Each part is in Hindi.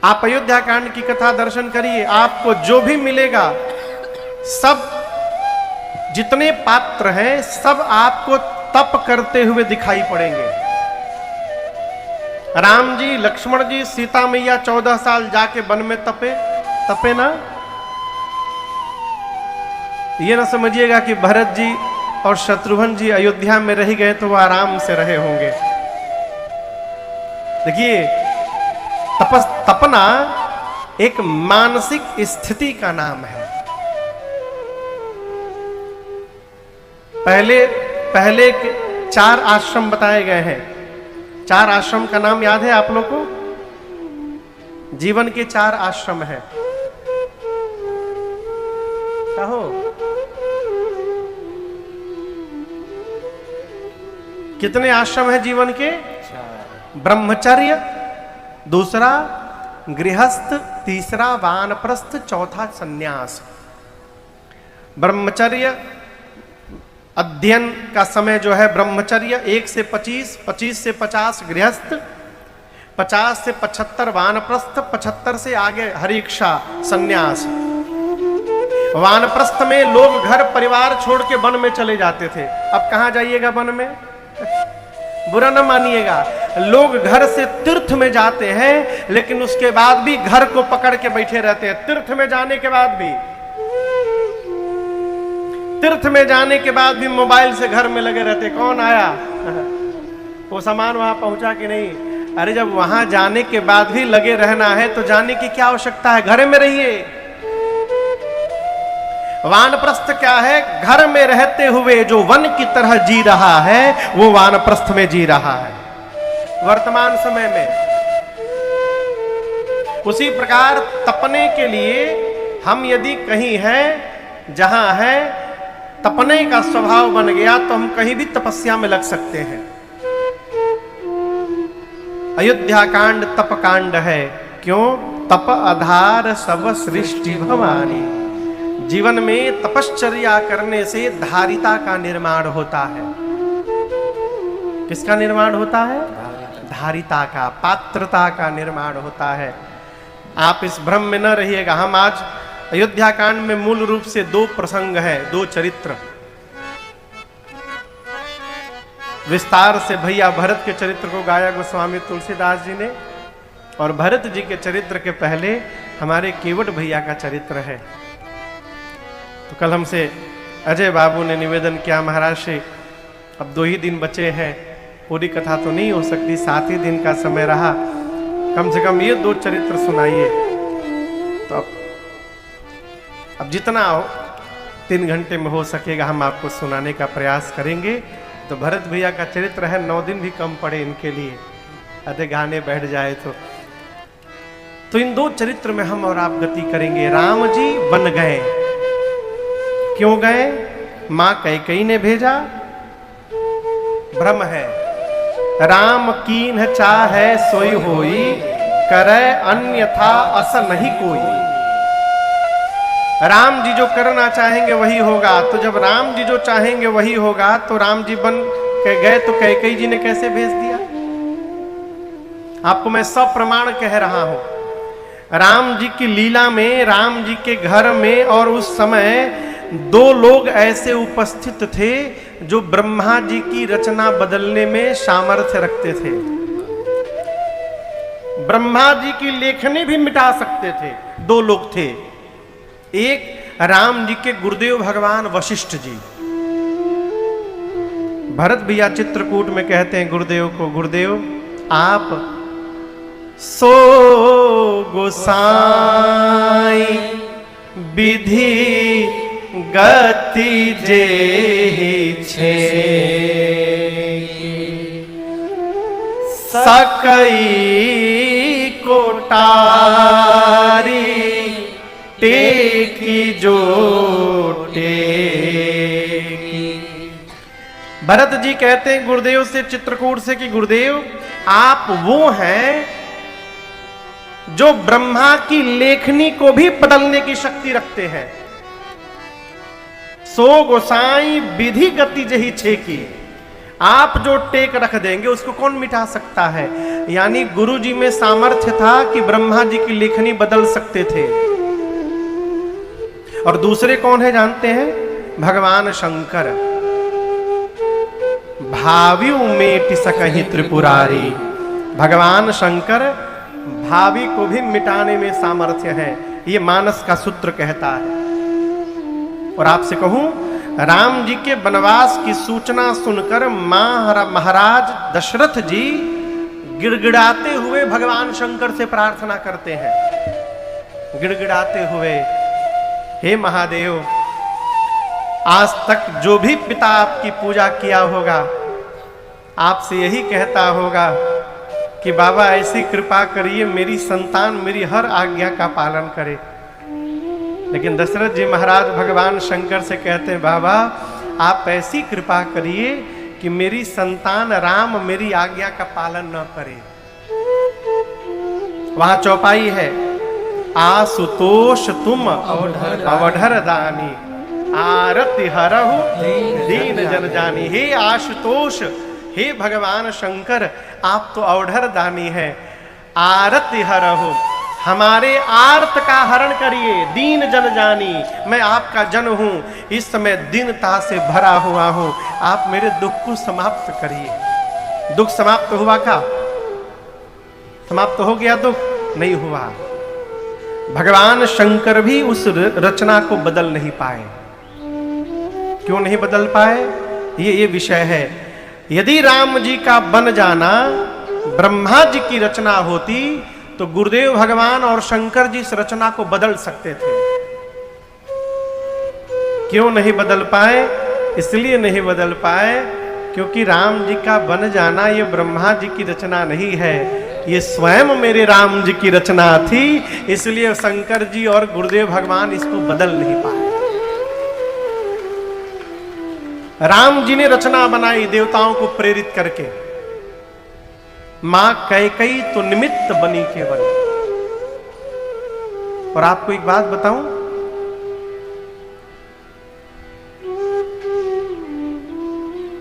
आप अयोध्या कांड की कथा दर्शन करिए, आपको जो भी मिलेगा, सब जितने पात्र हैं सब आपको तप करते हुए दिखाई पड़ेंगे। राम जी, लक्ष्मण जी, सीता मैया 14 साल जाके वन में तपे ना। ये ना समझिएगा कि भरत जी और शत्रुघ्न जी अयोध्या में रह गए तो वो आराम से रहे होंगे। देखिए, तपना एक मानसिक स्थिति का नाम है। पहले 4 आश्रम बताए गए हैं। 4 आश्रम का नाम याद है आप लोग को? जीवन के 4 आश्रम हैं। कहो, कितने आश्रम हैं जीवन के? ब्रह्मचर्य, दूसरा गृहस्थ, तीसरा वानप्रस्थ, चौथा सन्यास। ब्रह्मचर्य अध्ययन का समय जो है ब्रह्मचर्य 1 से 25, 25 से 50 गृहस्थ, 50 से 75 वानप्रस्थ, 75 से आगे हरिक्षा सन्यास। वानप्रस्थ में लोग घर परिवार छोड़ के वन में चले जाते थे। अब कहां जाइएगा वन में? बुरा न मानिएगा, लोग घर से तीर्थ में जाते हैं लेकिन उसके बाद भी घर को पकड़ के बैठे रहते हैं। तीर्थ में जाने के बाद भी मोबाइल से घर में लगे रहते, कौन आया, वो सामान वहां पहुंचा कि नहीं। अरे जब वहां जाने के बाद भी लगे रहना है तो जाने की क्या आवश्यकता है, घर में रहिए। वानप्रस्थ क्या है? घर में रहते हुए जो वन की तरह जी रहा है वो वानप्रस्थ में जी रहा है वर्तमान समय में। उसी प्रकार तपने के लिए हम यदि कहीं हैं, जहां है तपने का स्वभाव बन गया तो हम कहीं भी तपस्या में लग सकते हैं। अयोध्या कांड तप कांड है। क्यों? तप आधार सब सृष्टि भवानी। जीवन में तपश्चर्या करने से धारिता का निर्माण होता है। किसका निर्माण होता है? धारिता का, पात्रता का निर्माण होता है। आप इस भ्रम में न रहिएगा। हम आज अयोध्या कांड में मूल रूप से 2 प्रसंग है, 2 चरित्र विस्तार से भैया भरत के चरित्र को गाया गोस्वामी तुलसीदास जी ने, और भरत जी के चरित्र के पहले हमारे केवट भैया का चरित्र है। तो कल हमसे अजय बाबू ने निवेदन किया, महाराज से अब 2 ही दिन बचे हैं, पूरी कथा तो नहीं हो सकती, 7 ही दिन का समय रहा, कम से कम ये 2 चरित्र सुनाइए। तो अब जितना हो 3 घंटे में हो सकेगा हम आपको सुनाने का प्रयास करेंगे। तो भरत भैया का चरित्र है, 9 दिन भी कम पड़े इनके लिए, आधे गाने बैठ जाए तो इन 2 चरित्र में हम और आप गति करेंगे। राम जी बन गए। क्यों गए? मां कैकेयी ने भेजा? भ्रम है। राम कीन्ह चाहे सोई होई, करे अन्यथा अस नहीं कोई। राम जी जो करना चाहेंगे वही होगा। तो जब राम जी जो चाहेंगे वही होगा तो राम जी बन के गए तो कैकेयी जी ने कैसे भेज दिया? आपको मैं सब प्रमाण कह रहा हूं। राम जी की लीला में, राम जी के घर में और उस समय 2 लोग ऐसे उपस्थित थे जो ब्रह्मा जी की रचना बदलने में सामर्थ्य रखते थे। ब्रह्मा जी की लेखनी भी मिटा सकते थे। 2 लोग थे। एक राम जी के गुरुदेव भगवान वशिष्ठ जी। भरत भैया चित्रकूट में कहते हैं गुरुदेव को, गुरुदेव आप सो गोसाई विधि गति जे छे, सकई कोटारी टेकी जो टेकी। भरत जी कहते हैं गुरुदेव से, चित्रकूट से, कि गुरुदेव आप वो हैं जो ब्रह्मा की लेखनी को भी बदलने की शक्ति रखते हैं। सो गोसाई विधि गति जही छेकी। आप जो टेक रख देंगे उसको कौन मिटा सकता है। यानी गुरु जी में सामर्थ्य था कि ब्रह्मा जी की लेखनी बदल सकते थे। और दूसरे कौन है जानते हैं? भगवान शंकर। भावी उमेटि सकहि त्रिपुरारी। भगवान शंकर भावी को भी मिटाने में सामर्थ्य है, ये मानस का सूत्र कहता है। और आपसे कहूं, राम जी के वनवास की सूचना सुनकर महाराज दशरथ जी गिड़गिड़ाते हुए भगवान शंकर से प्रार्थना करते हैं, गिड़गिड़ाते हुए, हे महादेव, आज तक जो भी पिता आपकी पूजा किया होगा आपसे यही कहता होगा कि बाबा ऐसी कृपा करिए मेरी संतान मेरी हर आज्ञा का पालन करे। लेकिन दशरथ जी महाराज भगवान शंकर से कहते हैं, बाबा आप ऐसी कृपा करिए कि मेरी संतान राम मेरी आज्ञा का पालन न करे। वहां चौपाई है, आशुतोष तुम अवधर दानी आरति हरहु दीन जन जानी। हे आशुतोष, हे भगवान शंकर, आप तो अवधर दानी है। आरति हरहु, हमारे आर्त का हरण करिए। दीन जन जानी, मैं आपका जन हूं, इस समय दीनता से भरा हुआ हूं, आप मेरे दुख को समाप्त करिए। दुख समाप्त हुआ क्या? समाप्त हो गया दुख? नहीं हुआ। भगवान शंकर भी उस रचना को बदल नहीं पाए। क्यों नहीं बदल पाए? ये विषय है। यदि राम जी का बन जाना ब्रह्मा जी की रचना होती तो गुरुदेव भगवान और शंकर जी इस रचना को बदल सकते थे। क्यों नहीं बदल पाए? इसलिए नहीं बदल पाए क्योंकि राम जी का बन जाना ये ब्रह्मा जी की रचना नहीं है, ये स्वयं मेरे राम जी की रचना थी। इसलिए शंकर जी और गुरुदेव भगवान इसको बदल नहीं पाए। राम जी ने रचना बनाई देवताओं को प्रेरित करके। मां कैकेयी तो निमित्त बनी केवल। और आपको एक बात बताऊं,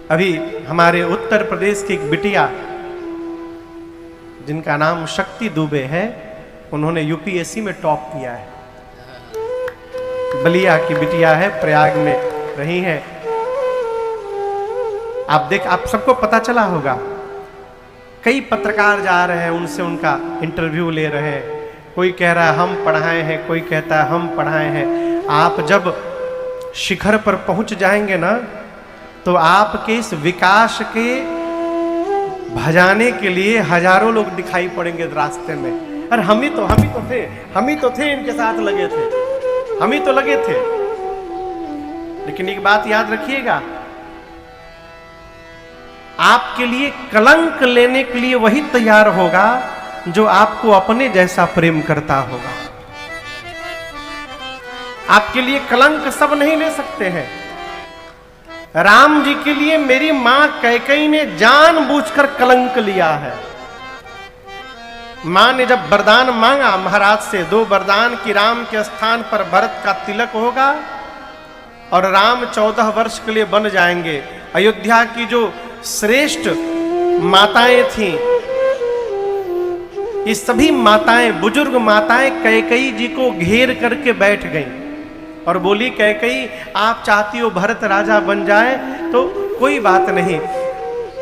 अभी हमारे उत्तर प्रदेश की एक बिटिया जिनका नाम शक्ति दुबे है, उन्होंने यूपीएससी में टॉप किया है। बलिया की बिटिया है, प्रयाग में रही है। आप सबको पता चला होगा, कई पत्रकार जा रहे हैं उनसे उनका इंटरव्यू ले रहे हैं। कोई कह रहा है हम पढ़ाए हैं, कोई कहता है हम पढ़ाए हैं। आप जब शिखर पर पहुंच जाएंगे ना तो आपके इस विकास के भजाने के लिए हजारों लोग दिखाई पड़ेंगे रास्ते में। अरे हम ही तो थे इनके साथ लगे थे, हम ही तो लगे थे। लेकिन एक बात याद रखिएगा, आपके लिए कलंक लेने के लिए वही तैयार होगा जो आपको अपने जैसा प्रेम करता होगा। आपके लिए कलंक सब नहीं ले सकते हैं। राम जी के लिए मेरी मां कैकेयी ने जानबूझकर कलंक लिया है। मां ने जब वरदान मांगा महाराज से, 2 वरदान की राम के स्थान पर भरत का तिलक होगा और राम 14 वर्ष के लिए बन जाएंगे। अयोध्या की जो श्रेष्ठ माताएं थीं, ये सभी माताएं, बुजुर्ग माताएं कैकेयी जी को घेर करके बैठ गईं और बोली, कैकेयी आप चाहती हो भरत राजा बन जाए तो कोई बात नहीं,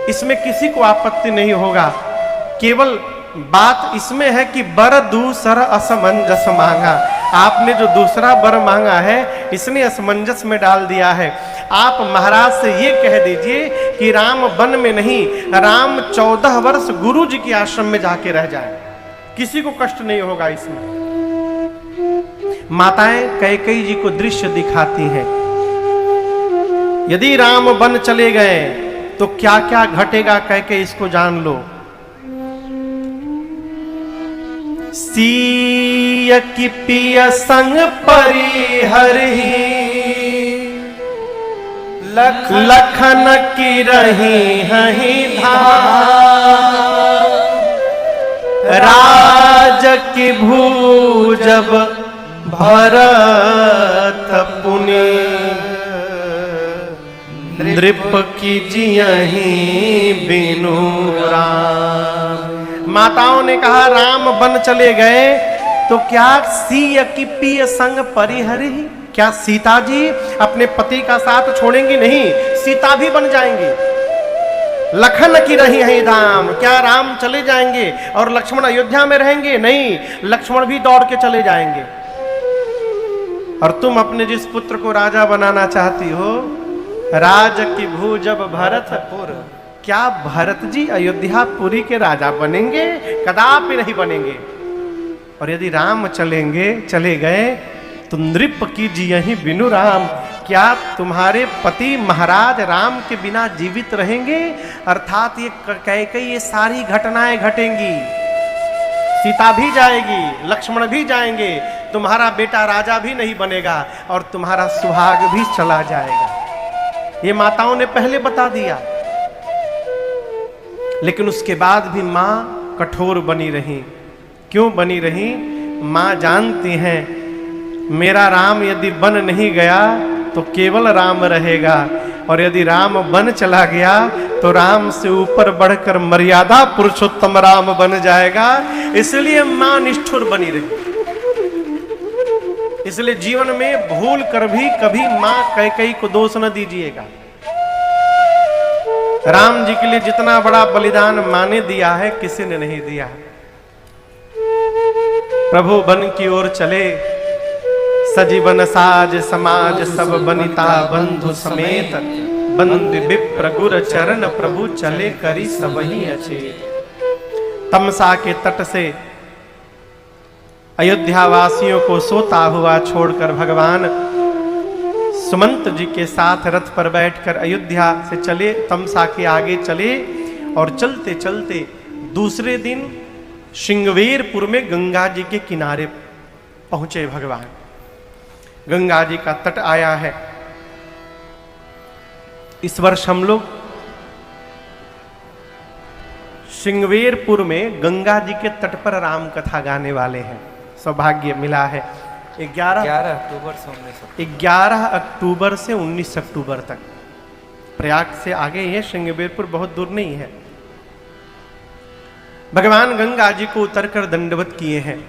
इसमें किसी को आपत्ति नहीं होगा। केवल बात इसमें है कि बर दूसर असमंजस मांगा। आपने जो दूसरा वर मांगा है इसने असमंजस में डाल दिया है। आप महाराज से ये कह दीजिए कि राम वन में नहीं, राम 14 वर्ष गुरु जी के आश्रम में जाके रह जाए, किसी को कष्ट नहीं होगा इसमें। माताएं कैकेयी जी को दृश्य दिखाती हैं। यदि राम वन चले गए तो क्या क्या घटेगा कैकेयी इसको जान लो। सीय की पिय संग परिहरही, लखन की रही हही धाम, राज की भूजब भरत पुनि, नृप की जियहि बिनु राम। माताओं ने कहा राम वन चले गए तो क्या सीय की पिय संग परिहरि, क्या सीता जी अपने पति का साथ छोड़ेंगी? नहीं, सीता भी बन जाएंगी। लखन की रही है धाम, क्या राम चले जाएंगे और लक्ष्मण अयोध्या में रहेंगे? नहीं, लक्ष्मण भी दौड़ के चले जाएंगे। और तुम अपने जिस पुत्र को राजा बनाना चाहती हो, राज की भू जब भरतपुर, क्या भरत जी अयोध्यापुरी के राजा बनेंगे? कदापि नहीं बनेंगे। और यदि राम चले गए तो नृप की जियहि बिनु राम, क्या तुम्हारे पति महाराज राम के बिना जीवित रहेंगे? अर्थात ये कैकेयी ये सारी घटनाएं घटेंगी, सीता भी जाएगी, लक्ष्मण भी जाएंगे, तुम्हारा बेटा राजा भी नहीं बनेगा और तुम्हारा सुहाग भी चला जाएगा। ये माताओं ने पहले बता दिया, लेकिन उसके बाद भी मां कठोर बनी रही। क्यों बनी रही? मां जानती हैं मेरा राम यदि बन नहीं गया तो केवल राम रहेगा, और यदि राम बन चला गया तो राम से ऊपर बढ़कर मर्यादा पुरुषोत्तम राम बन जाएगा। इसलिए मां निष्ठुर बनी रही। इसलिए जीवन में भूल कर भी कभी मां कैकेयी को दोष न दीजिएगा। राम जी के लिए जितना बड़ा बलिदान मां ने दिया है, किसी ने नहीं दिया। प्रभु वन की ओर चले, सजीवन साज समाज सब बनिता बंधु समेत, बंद विप्र गुर चरण प्रभु चले करी सबही अचेत। तमसा के तट से अयोध्या वासियों को सोता हुआ छोड़कर भगवान सुमंत जी के साथ रथ पर बैठकर अयोध्या से चले, तमसा के आगे चले और चलते चलते दूसरे दिन श्रृंगवेरपुर में गंगा जी के किनारे पहुंचे भगवान। गंगा जी का तट आया है। इस वर्ष हम लोग श्रृंगवेरपुर में गंगा जी के तट पर राम कथा गाने वाले हैं। सौभाग्य मिला है। 11 अक्टूबर से 19 अक्टूबर तक। प्रयाग से आगे ये श्रृंगवेरपुर बहुत दूर नहीं है। भगवान गंगा जी को उतरकर दंडवत किए हैं।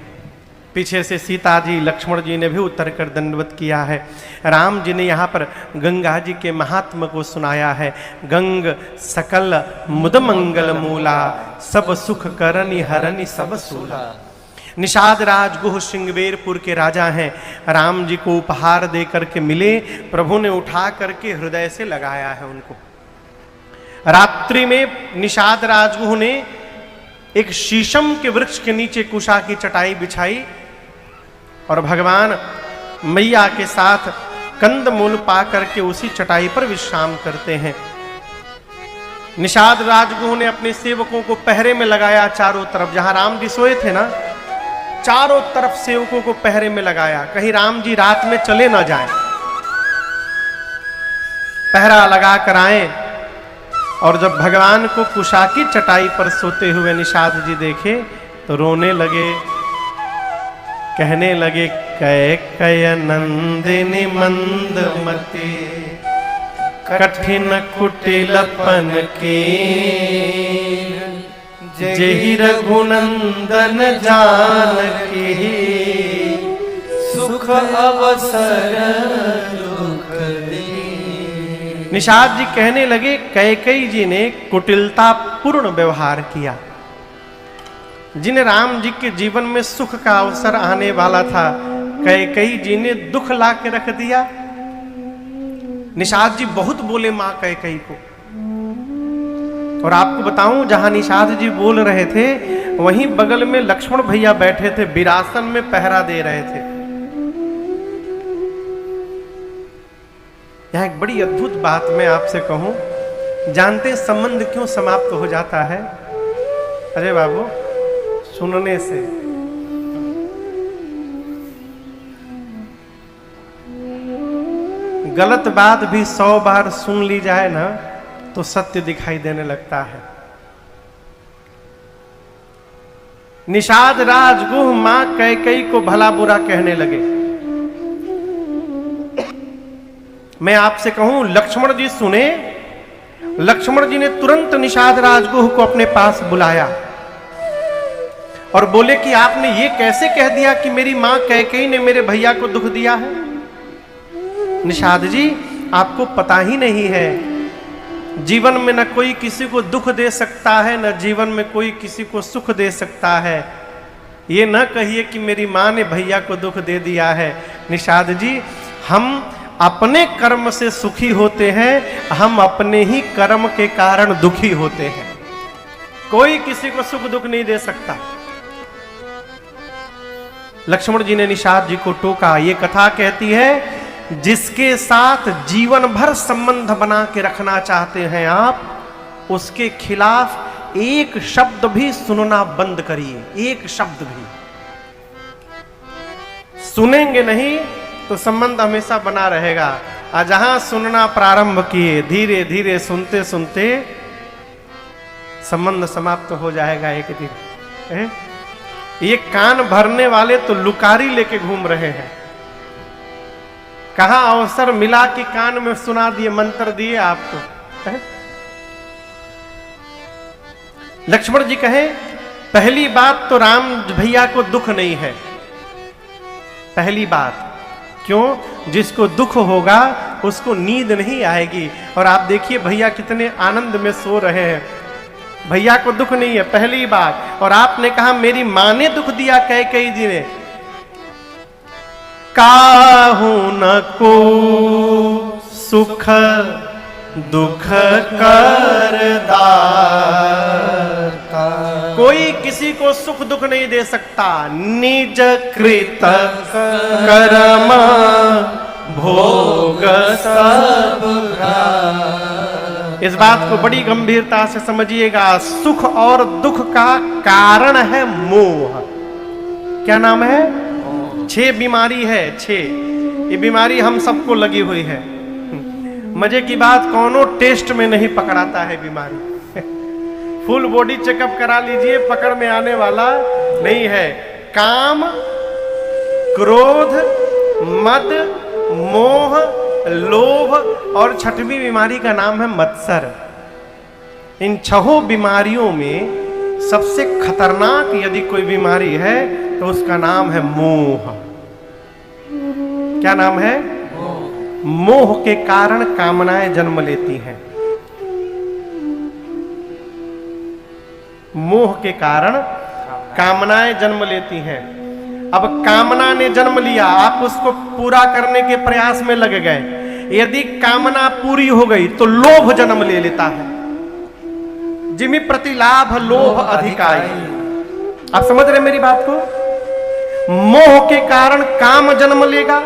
पीछे से सीता जी लक्ष्मण जी ने भी उतरकर दंडवत किया है। राम जी ने यहाँ पर गंगा जी के महात्म को सुनाया है। गंग सकल मुद मंगल मूला, सब सुख करनि हरनि सब सूला। निषाद राज गुह श्रृंगवेरपुर के राजा हैं। राम जी को उपहार दे करके मिले, प्रभु ने उठा करके हृदय से लगाया है उनको। रात्रि में निषाद राजगुह ने एक शीशम के वृक्ष के नीचे कुशा की चटाई बिछाई और भगवान मैया के साथ कंदमूल पा करके उसी चटाई पर विश्राम करते हैं। निषाद राजगुह ने अपने सेवकों को पहरे में लगाया चारों तरफ। जहां राम जी सोए थे ना, चारों तरफ सेवकों को पहरे में लगाया, कहीं राम जी रात में चले ना जाएं। पहरा लगा कर आए और जब भगवान को कुशा की चटाई पर सोते हुए निषाद जी देखे तो रोने लगे, कहने लगे कैकेयी नंदिनी मंदमती, कठिन कुटिलपन की, जेहि रघुनंदन जानकी, सुख अवसर दुख दी। निषाद जी कहने लगे कैकेयी जी ने कुटिलता पूर्ण व्यवहार किया। जिन्हें राम जी के जीवन में सुख का अवसर आने वाला था, कैकेयी जी ने दुख ला के रख दिया। निषाद जी बहुत बोले मां कैकेयी को। और आपको बताऊं, जहां निषाद जी बोल रहे थे वहीं बगल में लक्ष्मण भैया बैठे थे, विरासन में पहरा दे रहे थे। यहां एक बड़ी अद्भुत बात मैं आपसे कहूं, जानते संबंध क्यों समाप्त हो जाता है? अरे बाबू, सुनने से। गलत बात भी 100 बार सुन ली जाए ना तो सत्य दिखाई देने लगता है। निषाद राजगुह मां कैकेयी को भला बुरा कहने लगे। मैं आपसे कहूं, लक्ष्मण जी सुने लक्ष्मण जी ने तुरंत निषाद राजगुह को अपने पास बुलाया और बोले कि आपने ये कैसे कह दिया कि मेरी मां कैकेयी ने मेरे भैया को दुख दिया है। निषाद जी, आपको पता ही नहीं है, जीवन में न कोई किसी को दुख दे सकता है, न जीवन में कोई किसी को सुख दे सकता है। ये न कहिए कि मेरी मां ने भैया को दुख दे दिया है। निषाद जी, हम अपने कर्म से सुखी होते हैं, हम अपने ही कर्म के कारण दुखी होते हैं। कोई किसी को सुख दुख नहीं दे सकता। लक्ष्मण जी ने निषाद जी को टोका। ये कथा कहती है, जिसके साथ जीवन भर संबंध बना के रखना चाहते हैं आप, उसके खिलाफ एक शब्द भी सुनना बंद करिए। एक शब्द भी सुनेंगे नहीं तो संबंध हमेशा बना रहेगा। और जहां सुनना प्रारंभ किए, धीरे धीरे सुनते सुनते संबंध समाप्त हो जाएगा एक दिन। ये कान भरने वाले तो लुकारी लेके घूम रहे हैं। कहां अवसर मिला कि कान में सुना दिए, मंत्र दिए आपको। लक्ष्मण जी कहे, पहली बात तो राम भैया को दुख नहीं है। पहली बात क्यों? जिसको दुख होगा उसको नींद नहीं आएगी। और आप देखिए भैया कितने आनंद में सो रहे हैं, भैया को दुख नहीं है, पहली बात। और आपने कहा मेरी मां ने दुख दिया कैकेयी जी ने। काहू न को सुख दुख कर दाता, कोई किसी को सुख दुख नहीं दे सकता। निज कृत कर्म भोग सब। इस बात को बड़ी गंभीरता से समझिएगा। सुख और दुख का कारण है मोह। क्या नाम है? 6 बीमारी है, 6। ये बीमारी हम सबको लगी हुई है। मजे की बात, कोनो टेस्ट में नहीं पकड़ाता है बीमारी। फुल बॉडी चेकअप करा लीजिए, पकड़ में आने वाला नहीं है। काम, क्रोध, मद, मोह, लोभ और 6वीं बीमारी का नाम है मत्सर। इन 6 बीमारियों में सबसे खतरनाक यदि कोई बीमारी है तो उसका नाम है मोह। क्या नाम है? मोह के कारण कामनाएं जन्म लेती हैं। मोह के कारण कामनाएं जन्म लेती हैं। अब कामना ने जन्म लिया, आप उसको पूरा करने के प्रयास में लगे गए। यदि कामना पूरी हो गई तो लोभ जन्म ले लेता है। जिमि प्रतिलाभ लोभ अधिकाई। आप समझ रहे मेरी बात को? मोह के कारण काम जन्म लेगा,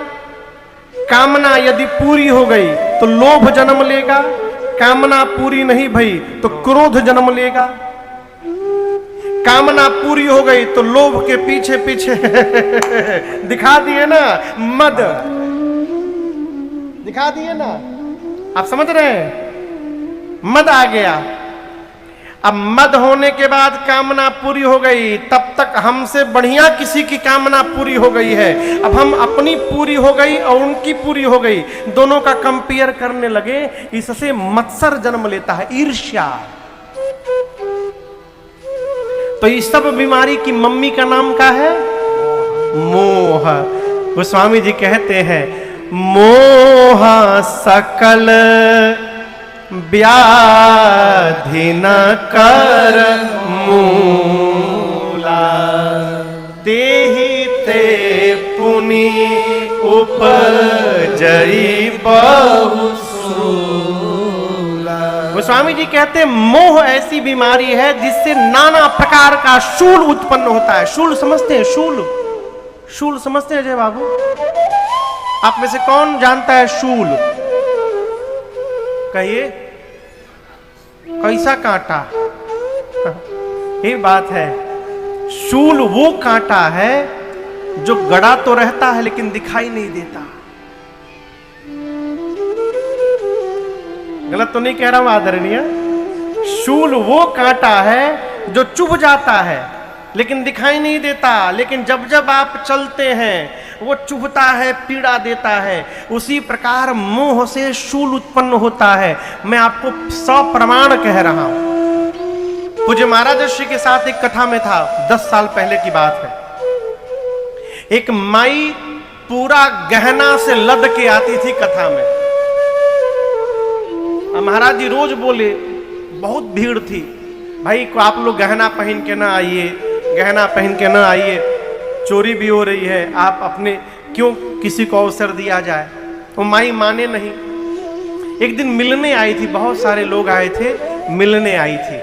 कामना यदि पूरी हो गई तो लोभ जन्म लेगा, कामना पूरी नहीं भई तो क्रोध जन्म लेगा, कामना पूरी हो गई तो लोभ के पीछे पीछे दिखा दिए ना मद, दिखा दिए ना। आप समझ रहे हैं? मद आ गया। अब मद होने के बाद कामना पूरी हो गई, तब तक हमसे बढ़िया किसी की कामना पूरी हो गई है। अब हम अपनी पूरी हो गई और उनकी पूरी हो गई, दोनों का कंपेयर करने लगे। इससे मत्सर जन्म लेता है, ईर्ष्या। तो इस सब बीमारी की मम्मी का नाम क्या है? मोह। गोस्वामी जी कहते हैं, मोह सकल व्याधि न कर मूला, तेहि ते पुनि उपजई बहु सूला। गोस्वामी जी कहते हैं, मोह ऐसी बीमारी है जिससे नाना प्रकार का शूल उत्पन्न होता है। शूल समझते हैं? शूल, शूल समझते हैं जय बाबू? आप में से कौन जानता है शूल? कहिए, कैसा कांटा? ये बात है, शूल वो कांटा है जो गड़ा तो रहता है लेकिन दिखाई नहीं देता। गलत तो नहीं कह रहा हूं आदरणीय? शूल वो कांटा है जो चुभ जाता है लेकिन दिखाई नहीं देता। लेकिन जब जब आप चलते हैं वो चुभता है, पीड़ा देता है। उसी प्रकार मोह से शूल उत्पन्न होता है। मैं आपको सप्रमाण कह रहा हूं। पूज्य महाराज श्री के साथ एक कथा में था, 10 साल पहले की बात है। एक माई पूरा गहना से लद के आती थी कथा में। महाराज जी रोज बोले, बहुत भीड़ थी, भाई को आप लोग गहना पहन के ना आइए, गहना पहन के ना आइए, चोरी भी हो रही है, आप अपने क्यों किसी को अवसर दिया जाए। वो माई माने नहीं। एक दिन मिलने आई थी, बहुत सारे लोग आए थे, मिलने आई थी।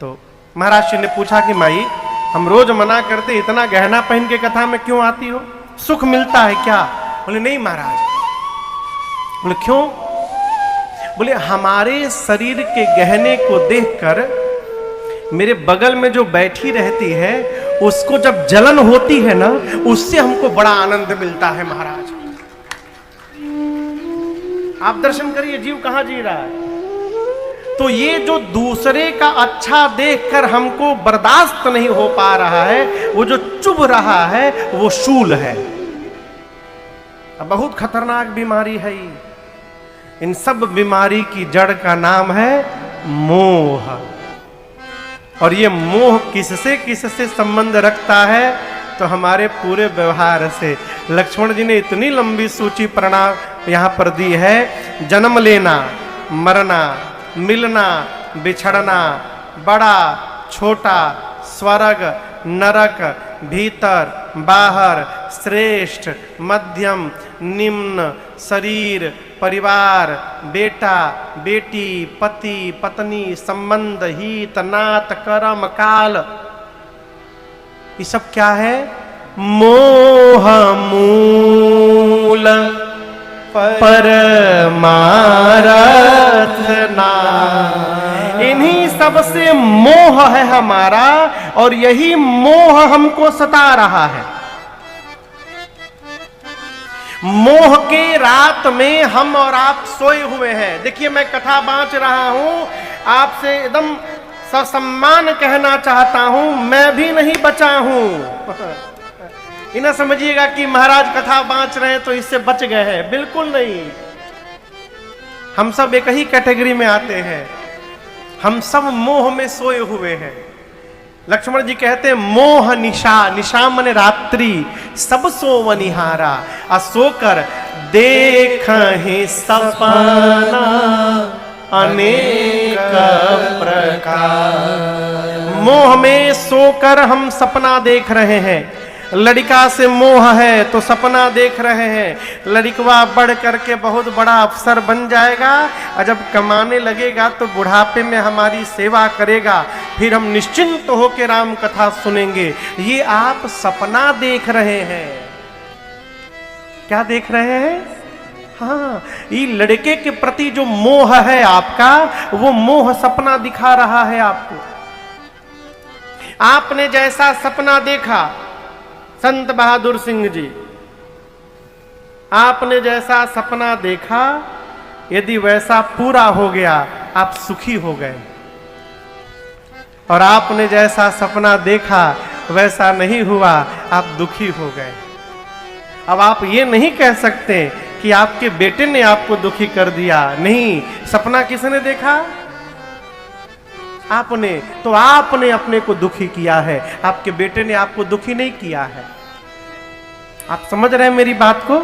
तो महाराज जी ने पूछा कि माई, हम रोज मना करते, इतना गहना पहन के कथा में क्यों आती हो, सुख मिलता है क्या? बोले नहीं महाराज। बोले क्यों? बोले हमारे शरीर के गहने को देखकर मेरे बगल में जो बैठी रहती है, उसको जब जलन होती है ना, उससे हमको बड़ा आनंद मिलता है महाराज। आप दर्शन करिए, जीव कहां जी रहा है। तो ये जो दूसरे का अच्छा देखकर हमको बर्दाश्त नहीं हो पा रहा है, वो जो चुभ रहा है, वो शूल है। अब बहुत खतरनाक बीमारी है ये। इन सब बीमारी की जड़ का नाम है मोह। और ये मोह किससे किससे संबंध रखता है? तो हमारे पूरे व्यवहार से। लक्ष्मण जी ने इतनी लंबी सूची प्रणाम यहां पर दी है। जन्म लेना, मरना, मिलना, बिछड़ना, बड़ा छोटा, स्वर्ग नरक, भीतर बाहर, श्रेष्ठ मध्यम निम्न, शरीर परिवार, बेटा बेटी, पति पत्नी, संबंध हित नात कर्म काल, ये सब क्या है? मोह मूल परमारथ नाम। इन्हीं सब से मोह है हमारा, और यही मोह हमको सता रहा है। मोह के रात में हम और आप सोए हुए हैं। देखिए, मैं कथा बांच रहा हूं, आपसे एकदम ससम्मान कहना चाहता हूं, मैं भी नहीं बचा हूं। इन्हें समझिएगा कि महाराज कथा बांच रहे हैं तो इससे बच गए हैं, बिल्कुल नहीं। हम सब एक ही कैटेगरी में आते हैं। हम सब मोह में सोए हुए हैं। लक्ष्मण जी कहते हैं मोह निशा, निशा मने रात्रि, सब सोवनिहारा, असोकर देख ही सपना अनेक प्रकार। मोह में सोकर हम सपना देख रहे हैं। लड़का से मोह है तो सपना देख रहे हैं, लड़कवा बढ़ करके बहुत बड़ा अफसर बन जाएगा, और जब कमाने लगेगा तो बुढ़ापे में हमारी सेवा करेगा, फिर हम निश्चिंत होकर राम कथा सुनेंगे। ये आप सपना देख रहे हैं। क्या देख रहे हैं? हाँ, ये लड़के के प्रति जो मोह है आपका, वो मोह सपना दिखा रहा है आपको। आपने जैसा सपना देखा, संत बहादुर सिंह जी, आपने जैसा सपना देखा, यदि वैसा पूरा हो गया, आप सुखी हो गए। और आपने जैसा सपना देखा वैसा नहीं हुआ, आप दुखी हो गए। अब आप ये नहीं कह सकते कि आपके बेटे ने आपको दुखी कर दिया। नहीं, सपना किसने देखा? आपने। तो आपने अपने को दुखी किया है, आपके बेटे ने आपको दुखी नहीं किया है। आप समझ रहे हैं मेरी बात को?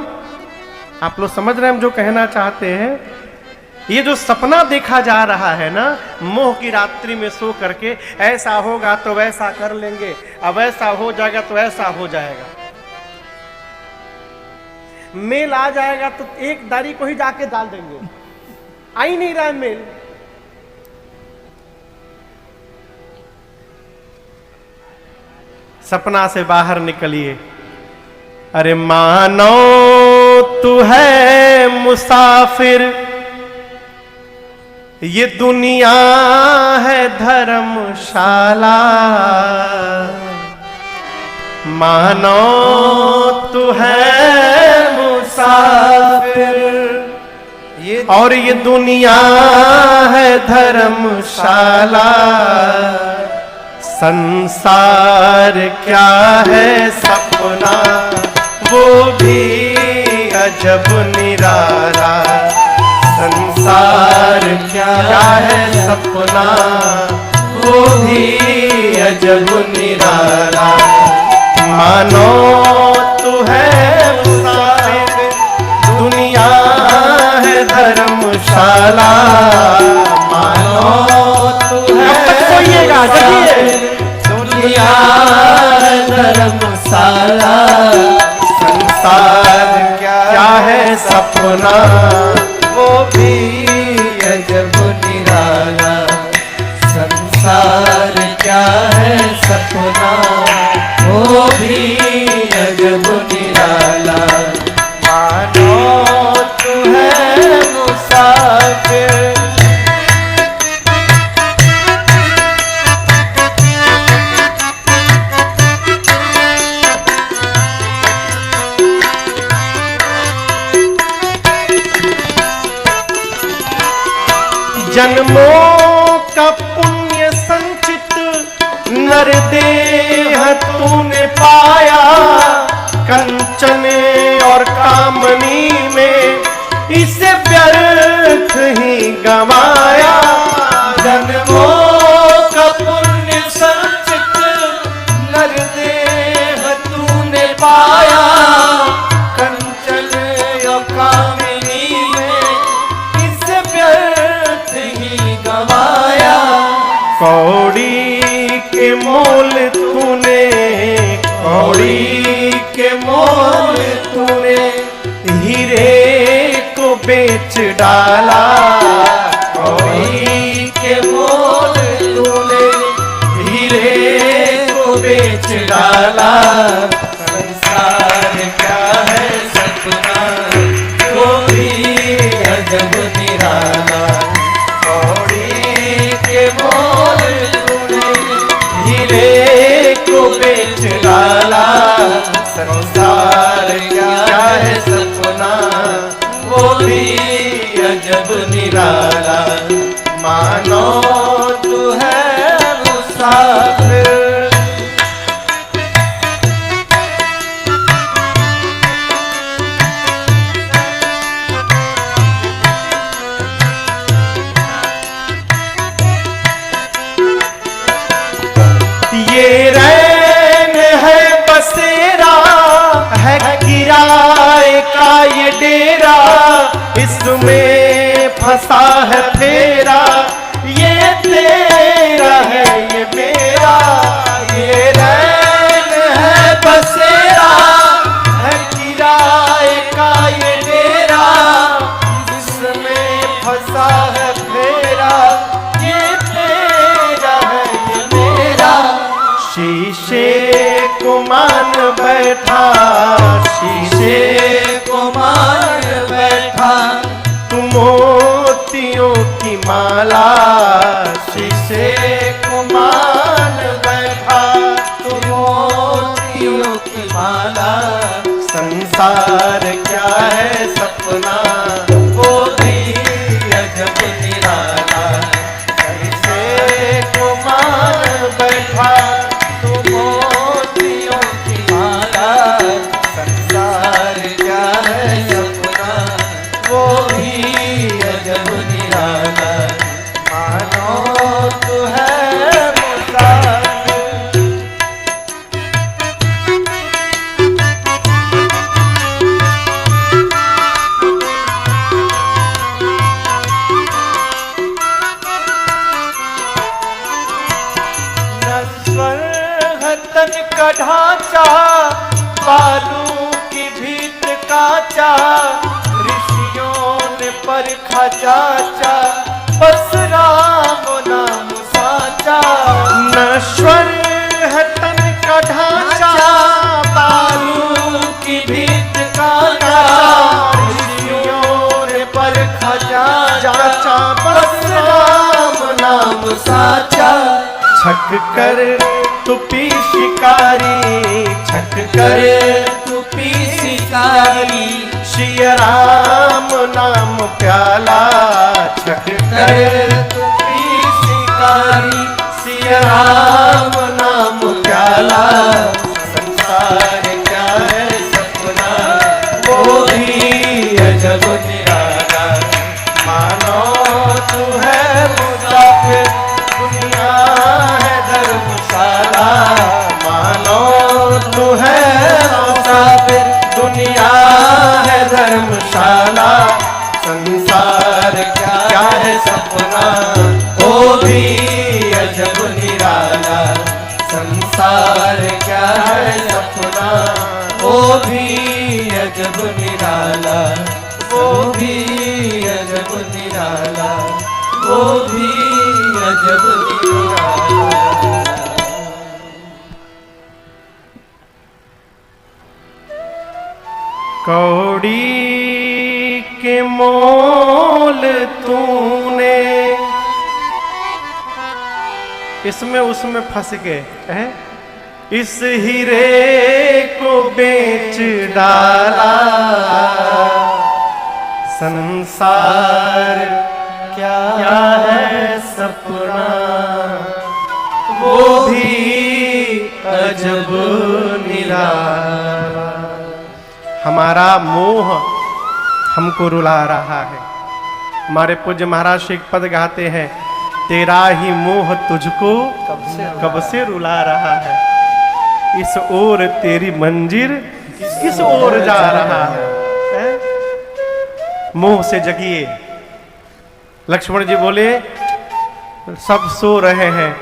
आप लोग समझ रहे हैं हम जो कहना चाहते हैं? ये जो सपना देखा जा रहा है ना, मोह की रात्रि में सो करके, ऐसा होगा तो वैसा कर लेंगे, अब ऐसा हो जाएगा तो ऐसा हो जाएगा, मेल आ जाएगा तो एक दाढ़ी को ही जाके डाल देंगे, आ ही नहीं रहा है मेल। सपना से बाहर निकलिए। अरे मानो तू है मुसाफिर, ये दुनिया है धर्मशाला। मानो तू है मुसाफिर, और ये दुनिया है धर्मशाला। संसार क्या है सपना वो भी अजब निराला। संसार क्या है सपना, वो भी अजब निराला। मानो तू है मुसाफिर, दुनिया है धर्मशाला। मानो तू है दुनिया है धर्मशाला। संसार क्या है सपना, वो भी अजब निराला। संसार क्या है सपना, वो भी अजब निराला। मानो तू है मुसाफिर, जन्मों का पुण्य संचित नरदेह तूने पाया। कंचन और कामनी में इसे व्यर्थ ही गवाया। जन्मों का पुण्य संचित नरदेह तूने पाया। कंचन और कामनी में इसे व्यर्थ ही गवाया। कौड़ी के मोल तूने, कौड़ी के मोल तूने हीरे को बेच डाला। कौड़ी के मोल तूने हीरे को बेच डाला। संसार क्या है सपना, वो भी अजब निराला। कौड़ी के मोल तूने हीरे को बेच डाला। संसार क्या है सपना, वो भी अजब निराला। मानो तू है मुसाफिर, ये रैन है बसेरा, है किराए का ये डेरा। इसमें फंसा है फेरा, ये तेरा है ये मेरा। ये रैन है बसेरा, है किराए का ये डेरा। इसमें फंसा है फेरा, ये तेरा है ये मेरा। शीशे को मान बैठा, शीशे को मान बैठा तू मोतियों की माला। शीशे को मान बैठा तू मोतियों की माला। संसार क्या है सपना, वो भी अजब निराला। शीशे को मान बैठा मोतियों की माला। संसार क्या है सपना, वो भी अजब निराला। मानो तू है मुसाफिर, तन का ढांचा बालू की भीत काचा। ऋषियों ने परखा जाचा, बस राम नाम साचा। नश्वर है तन का ढांचा बालू की भीत काचा। ऋषियों ने परखा जाचा, बस राम नाम साचा। छक कर तुपी शिकारी, छक कर तुपी शिकारी। सिया राम नाम प्याला, छक कर तुपी शिकारी। सिया राम नाम प्याला। संसार क्या है सपना, निराला, संसार क्या है सपना, वो भी अजब निराला, वो भी अजब निराला, वो भी अजब निराला। कौड़ी के मोल तूने, इसमें उसमें फंस गए हैं, इस हीरे को बेच डाला, संसार क्या है सपना, वो भी अजब निराला। हमारा मोह हमको रुला रहा है। हमारे पूज्य महाराज श्री एक पद गाते हैं, तेरा ही मोह तुझको कब से रुला रहा है, इस ओर तेरी मंजिल किस ओर जा रहा है? मोह से जगिए। लक्ष्मण जी बोले सब सो रहे हैं,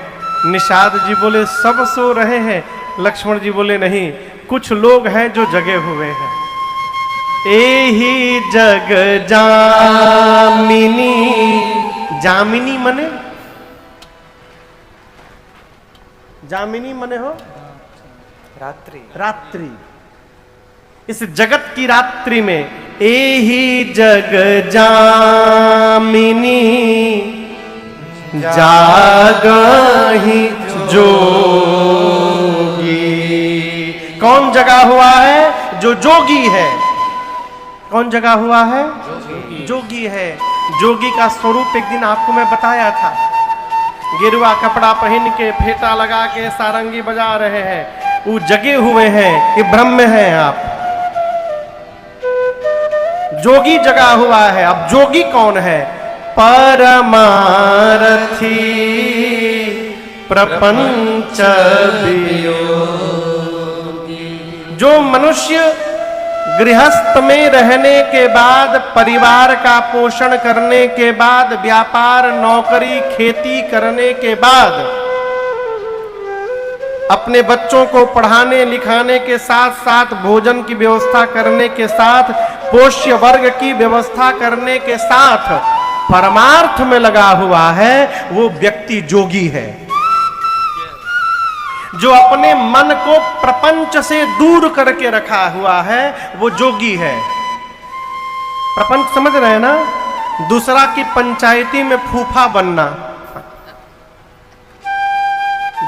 निषाद जी बोले सब सो रहे हैं, लक्ष्मण जी बोले नहीं, कुछ लोग हैं जो जगे हुए हैं। एही जग जामिनी, जामिनी मने, जामिनी मने हो रात्रि, रात्रि। इस जगत की रात्रि में एही जग जामिनी, जागहि जोगी। कौन जगा हुआ है? जो जोगी है। कौन जगा हुआ है? जोगी है। जोगी का स्वरूप एक दिन आपको मैं बताया था। गेरुआ कपड़ा पहन के, फेटा लगा के सारंगी बजा रहे हैं, वो जगे हुए हैं, ये ब्रह्म है आप। जोगी जगा हुआ है। अब जोगी कौन है? परमारथी प्रपंच वियोगी। जो मनुष्य गृहस्थ में रहने के बाद, परिवार का पोषण करने के बाद, व्यापार नौकरी खेती करने के बाद, अपने बच्चों को पढ़ाने लिखाने के साथ साथ भोजन की व्यवस्था करने के साथ, पोष्य वर्ग की व्यवस्था करने के साथ परमार्थ में लगा हुआ है, वो व्यक्ति जोगी है। जो अपने मन को प्रपंच से दूर करके रखा हुआ है, वो जोगी है। प्रपंच समझ रहे हैं ना? दूसरा की पंचायती में फूफा बनना।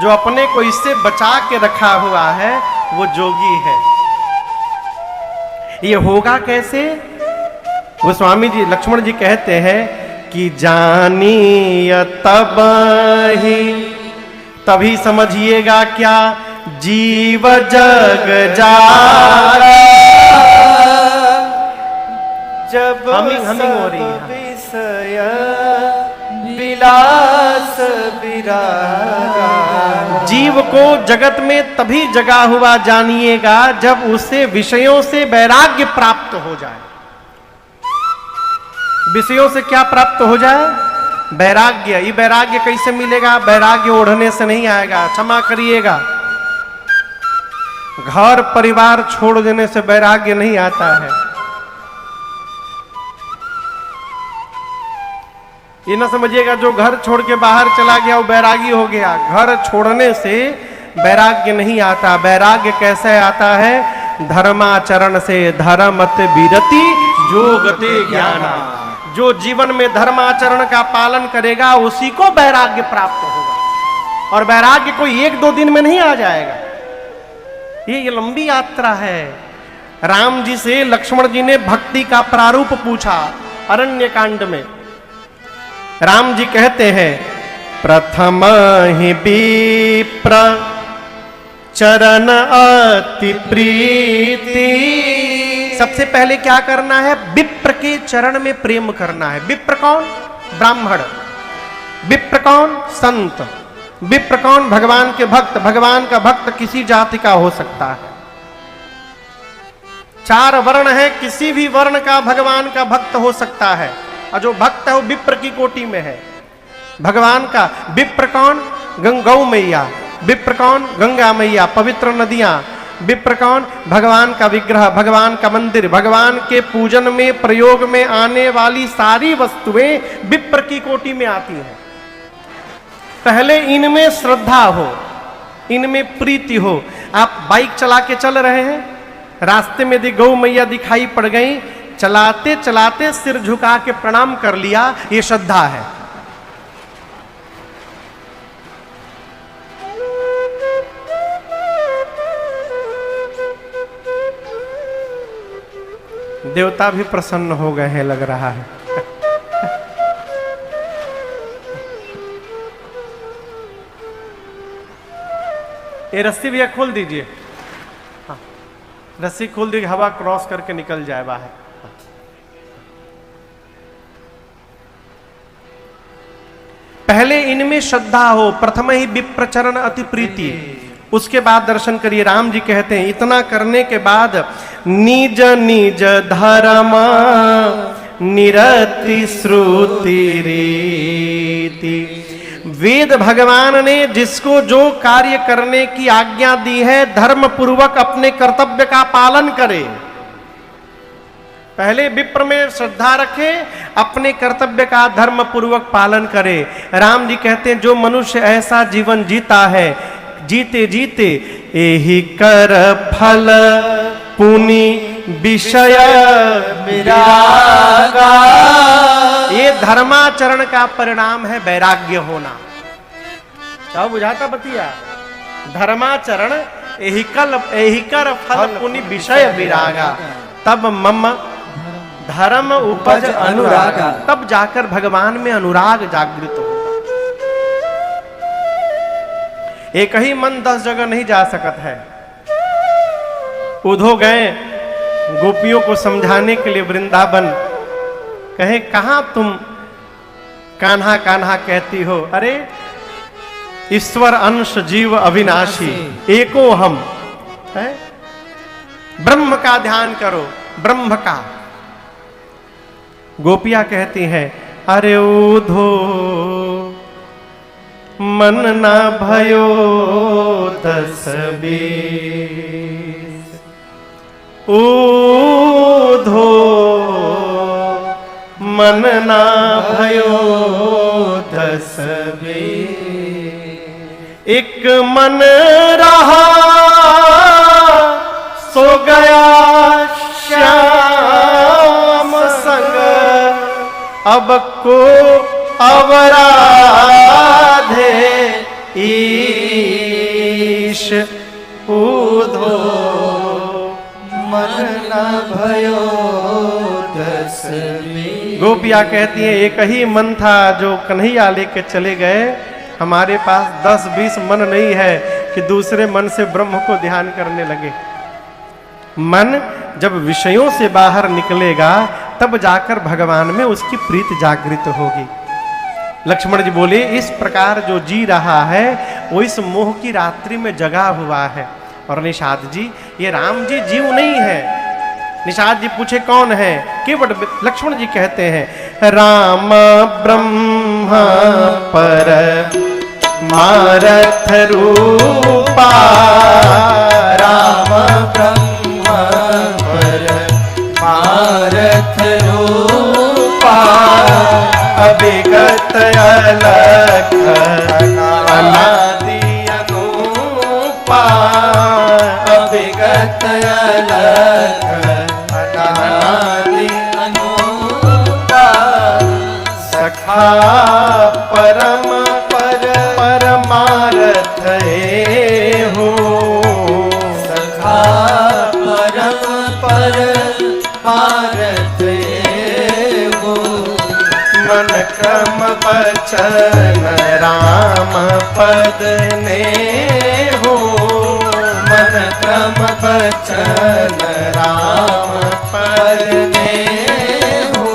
जो अपने को इससे बचा के रखा हुआ है, वो जोगी है। ये होगा कैसे? वो स्वामी जी, लक्ष्मण जी कहते हैं कि जानिय तब ही, तभी समझिएगा क्या, जीव जग जागा। जब हमिंग हो रही है। विषय विलास विरागा। जीव को जगत में तभी जगा हुआ जानिएगा जब उसे विषयों से वैराग्य प्राप्त हो जाए। विषयों से क्या प्राप्त हो जाए? वैराग्य। ये वैराग्य कैसे मिलेगा? वैराग्य ओढ़ने से नहीं आएगा, क्षमा करिएगा। घर परिवार छोड़ देने से वैराग्य नहीं आता है। ये ना समझिएगा जो घर छोड़ के बाहर चला गया वो वैरागी हो गया। घर छोड़ने से वैराग्य नहीं आता। वैराग्य कैसे आता है? धर्माचरण से। धर्मत विरति जोगते ज्ञाना। जो जीवन में धर्माचरण का पालन करेगा उसी को वैराग्य प्राप्त होगा। और वैराग्य कोई एक दो दिन में नहीं आ जाएगा। ये लंबी यात्रा है। राम जी से लक्ष्मण जी ने भक्ति का प्रारूप पूछा अरण्य कांड में। राम जी कहते हैं, प्रथम ही विप्र चरण अति प्रीति। सबसे पहले क्या करना है? विप्र के चरण में प्रेम करना है। विप्र कौन? ब्राह्मण। विप्र कौन? संत। विप्र कौन? भगवान के भक्त। भगवान का भक्त किसी जाति का हो सकता है। चार वर्ण है, किसी भी वर्ण का भगवान का भक्त हो सकता है। और जो भक्त है वो विप्र की कोटि में है। भगवान का विप्र कौन? गौ मैया, विप्र कौन, गंगा मैया, पवित्र नदियां, विप्र कौन, भगवान का विग्रह, भगवान का मंदिर, भगवान के पूजन में प्रयोग में आने वाली सारी वस्तुएं विप्र की कोटि में आती हैं। पहले इनमें श्रद्धा हो, इनमें प्रीति हो। आप बाइक चला के चल रहे हैं, रास्ते में यदि गौ मैया दिखाई पड़ गई, चलाते चलाते सिर झुका के प्रणाम कर लिया, ये श्रद्धा है। देवता भी प्रसन्न हो गए हैं लग रहा है। ये रस्सी भैया खोल दीजिए। हाँ, रस्सी खोल दीजिए, हवा क्रॉस करके निकल जाए बाहर। पहले इनमें श्रद्धा हो, प्रथम ही विप्रचरण अति प्रीति, उसके बाद दर्शन करिए। राम जी कहते हैं इतना करने के बाद निज निज धर्म निरति श्रुति रीति, वेद भगवान ने जिसको जो कार्य करने की आज्ञा दी है धर्म पूर्वक अपने कर्तव्य का पालन करे। पहले विप्र में श्रद्धा रखे, अपने कर्तव्य का धर्म पूर्वक पालन करे। राम जी कहते हैं जो मनुष्य ऐसा जीवन जीता है, जीते जीते एहि कर फल पुनि विषय विरागा, ये धर्माचरण का परिणाम है वैराग्य होना। क्या बुझाता बतिया? धर्माचरण एहि कर फल पुनि विषय विरागा, तब मम धर्म उपज अनुरागा, तब जाकर भगवान में अनुराग जागृत होगा। एक ही मन 10 जगह नहीं जा सकत है। उधो गए गोपियों को समझाने के लिए वृंदावन, कहे कहां तुम कान्हा कान्हा कहती हो? अरे ईश्वर अंश जीव अविनाशी एको हम है, ब्रह्म का ध्यान करो, ब्रह्म का। गोपियां कहती हैं अरे उधो मन न भयो 10 बीस, उधो मन न भयो 10 बीस, एक मन रहा सो गया श्याम संग, अब को अवराधे ईश, उधो मन न भयो 10 बीस। गोपियां कहती है एक ही मन था जो कन्हैया लेके चले गए, हमारे पास 10-20 मन नहीं है कि दूसरे मन से ब्रह्म को ध्यान करने लगे। मन जब विषयों से बाहर निकलेगा तब जाकर भगवान में उसकी प्रीति जागृत होगी। लक्ष्मण जी बोले इस प्रकार जो जी रहा है वो इस मोह की रात्रि में जगा हुआ है। और निषाद जी, ये राम जी जीव नहीं है। निषाद जी पूछे कौन है? केवट लक्ष्मण जी कहते हैं राम ब्रह्म पर मारथ रूपा, राम ब्रह्म पर मारथ रूपा, अभिगत अलख अनादि अनुपा, अभिगत अलख अनादि अनुपा, सखा परम पर परमारथ हो, सखा परम पर मारथ हो, मन क्रम बचन राम पद ने हो, मन क्रम बचन राम पद ने हो,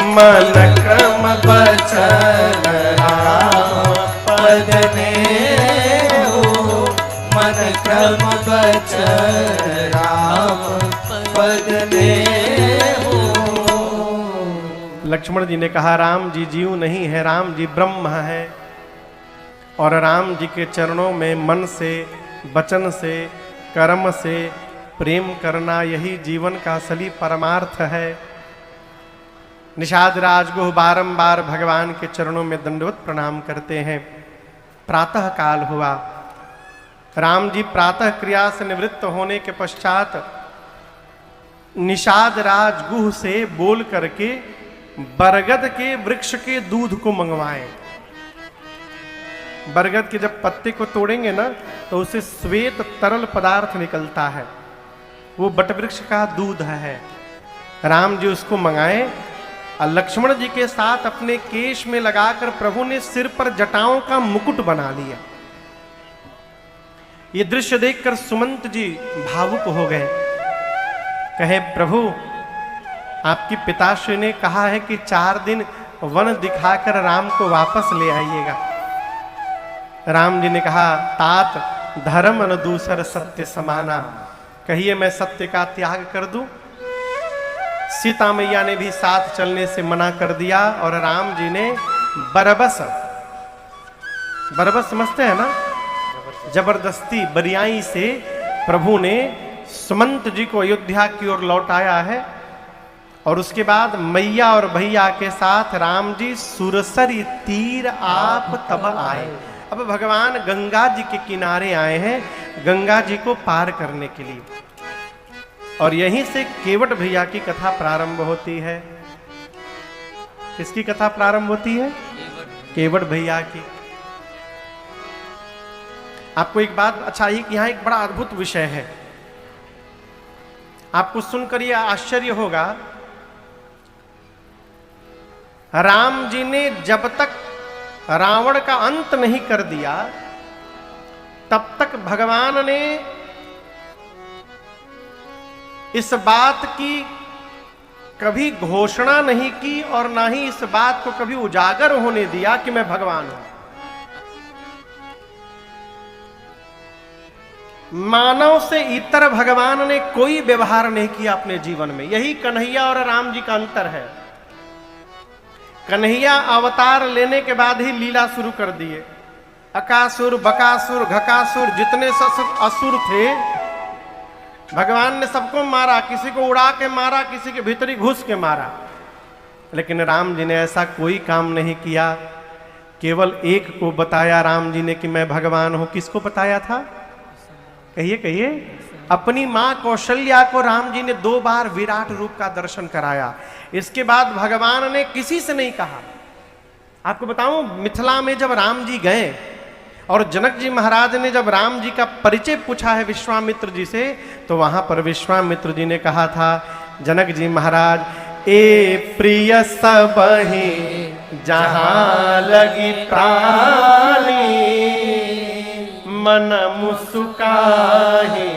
मन क्रम बचन राम पद ने हो, मन क्रम बचन राम पद ने हो। लक्ष्मण जी ने कहा राम जी जीव नहीं है, राम जी ब्रह्म है। और राम जी के चरणों में मन से, वचन से, कर्म से प्रेम करना, यही जीवन का असली परमार्थ है। निषाद राजगुह बारंबार भगवान के चरणों में दंडवत प्रणाम करते हैं। प्रातः काल हुआ, राम जी प्रातः क्रिया से निवृत्त होने के पश्चात निषाद राजगुह से बोल करके बरगद के वृक्ष के दूध को मंगवाएं। बरगद के जब पत्ते को तोड़ेंगे ना तो उसे श्वेत तरल पदार्थ निकलता है, वो बटवृक्ष का दूध है। राम जी उसको मंगाए और लक्ष्मण जी के साथ अपने केश में लगाकर प्रभु ने सिर पर जटाओं का मुकुट बना लिया। ये दृश्य देखकर सुमंत जी भावुक हो गए। कहे, प्रभु आपकी पिताश्री ने कहा है कि 4 दिन वन दिखाकर राम को वापस ले आइएगा। राम जी ने कहा, तात धर्म न दूसर सत्य समाना, कहिए मैं सत्य का त्याग कर दूं। सीता मैया ने भी साथ चलने से मना कर दिया और राम जी ने बरबस समझते हैं ना, जबरदस्ती बरियाई से प्रभु ने सुमंत जी को अयोध्या की ओर लौटाया है। और उसके बाद मैया और भैया के साथ राम जी सुरसरी तीर आप तब आए। अब भगवान गंगा जी के किनारे आए हैं, गंगा जी को पार करने के लिए। और यहीं से केवट भैया की कथा प्रारंभ होती है। किसकी कथा प्रारंभ होती है? केवट भैया की। आपको एक बात अच्छा ही कि यहां एक बड़ा अद्भुत विषय है, आपको सुनकर यह आश्चर्य होगा। राम जी ने जब तक रावण का अंत नहीं कर दिया तब तक भगवान ने इस बात की कभी घोषणा नहीं की और ना ही इस बात को कभी उजागर होने दिया कि मैं भगवान हूं। मानव से इतर भगवान ने कोई व्यवहार नहीं किया अपने जीवन में। यही कन्हैया और राम जी का अंतर है। कन्हैया अवतार लेने के बाद ही लीला शुरू कर दिए। अकासुर, बकासुर, घकासुर, जितने असुर थे भगवान ने सबको मारा, किसी को उड़ा के मारा, किसी के भीतरी घुस के मारा। लेकिन राम जी ने ऐसा कोई काम नहीं किया। केवल एक को बताया राम जी ने कि मैं भगवान हूं। किसको बताया था? कहिए कहिए। अपनी मां कौशल्या को राम जी ने 2 बार विराट रूप का दर्शन कराया। इसके बाद भगवान ने किसी से नहीं कहा। आपको बताऊं, मिथिला में जब राम जी गए और जनक जी महाराज ने जब राम जी का परिचय पूछा है विश्वामित्र जी से, तो वहां पर विश्वामित्र जी ने कहा था, जनक जी महाराज, ए प्रिय सबहि जहां लगी प्राणी, मन मुस्काहि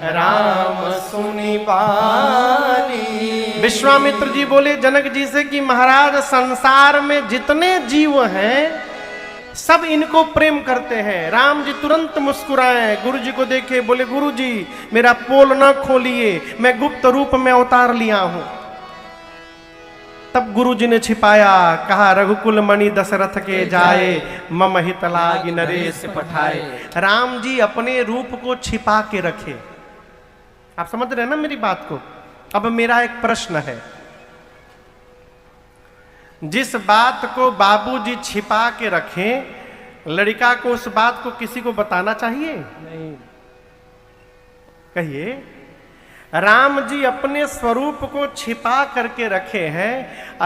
राम सुनि बानी। विश्वामित्र जी बोले जनक जी से कि महाराज, संसार में जितने जीव हैं सब इनको प्रेम करते हैं। राम जी तुरंत मुस्कुराए, गुरु जी को देखे, बोले गुरु जी मेरा पोल न खोलिए, मैं गुप्त रूप में अवतार लिया हूं। तब गुरु जी ने छिपाया, कहा रघुकुल मणि दशरथ के जाए, मम हित लागी नरेश पठाए। राम जी अपने रूप को छिपा के रखे। आप समझ रहे हैं ना मेरी बात को? अब मेरा एक प्रश्न है, जिस बात को बाबूजी छिपा के रखें, लड़का को उस बात को किसी को बताना चाहिए? नहीं। कहिए। राम जी अपने स्वरूप को छिपा करके रखे हैं।